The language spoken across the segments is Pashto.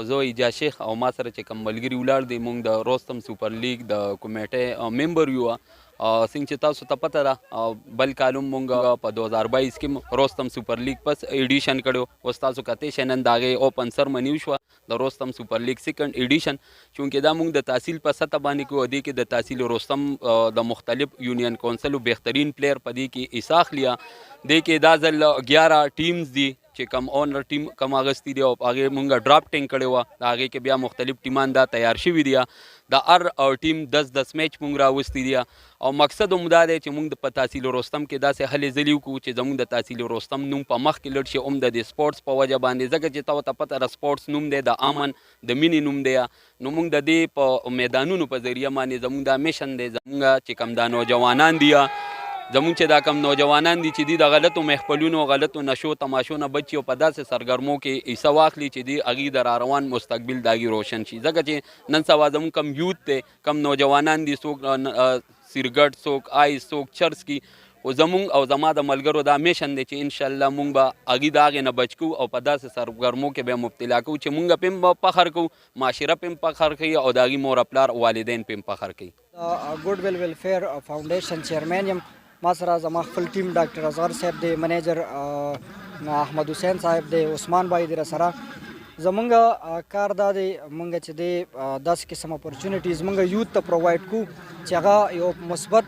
او زه ایجاز شیخ او ما سره چې کوم ملګري ولاړ دي موږ د روستم سوپر لیګ د کمیټې ممبر یو څنګه چې تاسو ته پته ده بل کالم مونږ په 2022 کې روستم سوپر لیګ پس ایډیشن کړو اوس تاسو کته شنن داغه اوپن سرمنی شو د روستم سوپر لیګ سیکنډ ایډیشن چونکې دا مونږ د تحصیل په سطح باندې کوو دي کې د تحصیل روستم د مختلف یونین کونسل بهترین پلیر پدې کې اساخ لیا د کې دا ځل 11 ټیمز دي چې کم اونر ټیم کم اغستی دی او هغه مونږه ډرافټینګ کړی و هغه کې بیا مختلف ټیمان دا تیار شوي دي د هر ټیم 10 میچ مونږ راوستی دي او مقصد هم دا دی چې مونږ د تحصیل روستم کې داسې هلې ځلې وکړو چې زمونږ د تحصیل روستم نوم په مخ کې لړ شي هم د سپورټس په وجه باندې ځکه چې ته پته د سپورټس نوم دی د امن د مینې نوم دی نو مونږ د دې په میدانونو په ذریعه باندې زمونږ دا میشن دی زمونږ چې کم دا نوجوانان دي زمونږ چې دا کم نوجوانان دي چې دي د غلطو محفلونو غلطو نشو تماشو نه بچي او په داسې سرګرمو کې حصه واخلي چې دي هغې د راروان مستقبل د هغې روشن شي ځکه چې نن سبا زمونږ کم یوت دی کم نوجوانان دي څوک سیرګټ څوک آیس څوک چرس کی او زمونږ او زما د ملګرو دا میشن دی چې انشاءالله مونږ به هغې د هغې نه بچ کوو او په داسې سرګرمو کې به مبتلا کوو چې مونږ پې هم فخر کوو معاشره پې هم فخر کوي او د هغې مور پلار والدین پې هم فخر کوي ګډ ویل ویلفیر فاونډیشن چیرمین یم ما سره زما خپل ټیم ډاکټر اظهر صاحب دی منیجر احمد حسین صاحب دی عثمان بھائی دی رسره زمونږ کار دا دی مونږ چې دی داسې قسم اپورچونیټیز مونږ یوت ته پرووایډ کوو چې هغه یو مثبت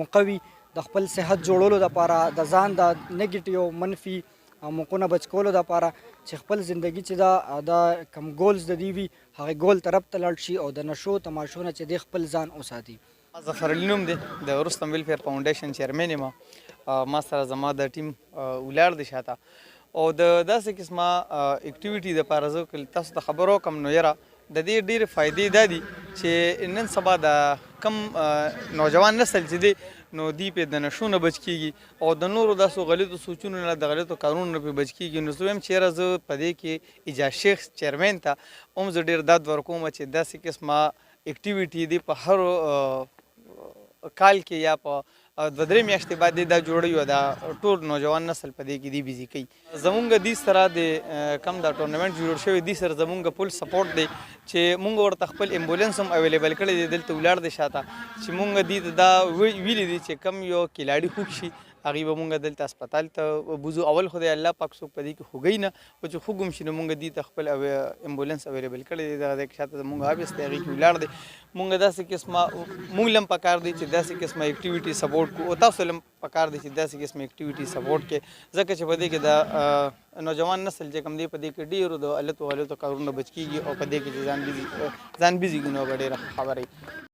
مقوي د خپل صحت جوړولو دپاره د ځان د نیګیټیو منفي موقعونه بچ کولو دپاره چې خپل زندگی چې دا کم ګولز د دی وي هغې ګول طرف ته لاړ شي او د نشو تماشو نه چې دی خپل ځان وساتي ظفر علي نوم دی د روستم ویلفیر فاونډیشن چیرمین یم ما سره زما د ټیم ولاړ دی شاته او د داسې قسمه اکټیویټي دپاره زه تاسو ته خبر وکړم نو یاره د دې ډېرې فایدې دا دي چې نن سبا د کم نوجوان نسل چې دی نو دی پې د نشو نه بچ کېږي او د نورو داسو غلطو سوچونو نه د غلطو کارونو نه پې بچ کېږي نو زه وایم چې یاره زه په دې کې ایجاز شیخ چیرمین ته هم زه ډېر داد ورکوم چې داسې قسمه اکټیویټي دی په هر کال کې یا په 2-3 میاشتې بعد دا جوړوي او دا ټول نوجوان نسل په دې کې دی بیزي کوي زمونږ دې سره د کم دا ټورنمنټ جوړ شوی دې سره زمونږ فل سپورټ دی چې مونږ ورته خپل ایمبولینس هم اویلیبل کړی دی دلته ولاړ دی شاته چې مونږ دې ته دا ویلي دي چې کم یو کلاړي خوږ شي هغې به مونږ دلته اسپتال ته بوځو اول خو د الله پاک څوک په دې کې خوږوي نه خو چې خوږ هم شي نو مونږ دې ته خپل ایمبولینس اویلیبل کړی دی دغه ځای کې شاته زمونږ آفس دی هغې کې ولاړ دی مونږ داسې قسمه مونږ له هم پکار دی چې داسې قسمه اکټیویټي سپورټ کړو او تاسو له هم پکار دی چې داسې قسمه اکټیویټي سپورټ کړي ځکه چې په دې کې د نوجوان نسل چې کوم دی په دې کې ډېرو د غلطو کارونو بچ کېږي او په دې کې چې ځان بيزي ګي نو به ډېره خبره